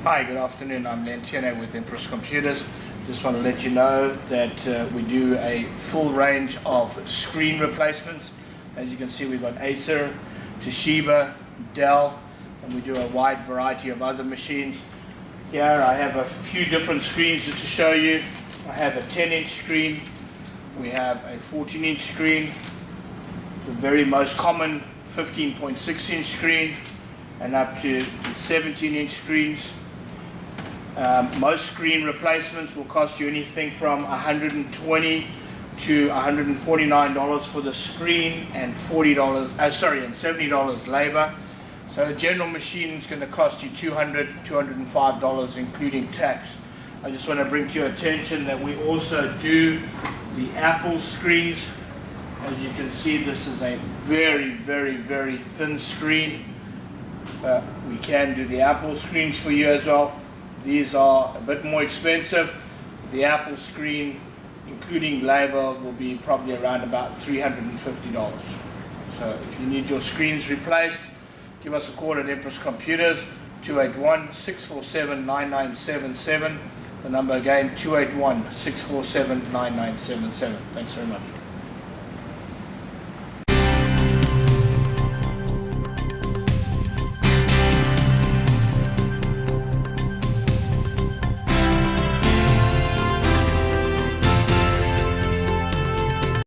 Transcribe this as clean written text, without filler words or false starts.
Hi, good afternoon. I'm Lentiano with Empress Computers. Just want to let you know that we do a full range of screen replacements. As you can see, we've got Acer, Toshiba, Dell, and we do a wide variety of other machines. Here I have a few different screens just to show you. I have a 10-inch screen, we have a 14-inch screen, the very most common 15.6-inch screen, and up to the 17-inch screens. Most screen replacements will cost you anything from $120 to $149 for the screen and $70 labor. So a general machine is going to cost you $200 to $205 including tax. I just want to bring to your attention that we also do the Apple screens. As you can see, this is a very thin screen. We can do the Apple screens for you as well. These are a bit more expensive. The Apple screen, including labor, will be probably around about $350. So if you need your screens replaced, give us a call at Empress Computers, 281-647-9977. The number again, 281-647-9977. Thanks very much.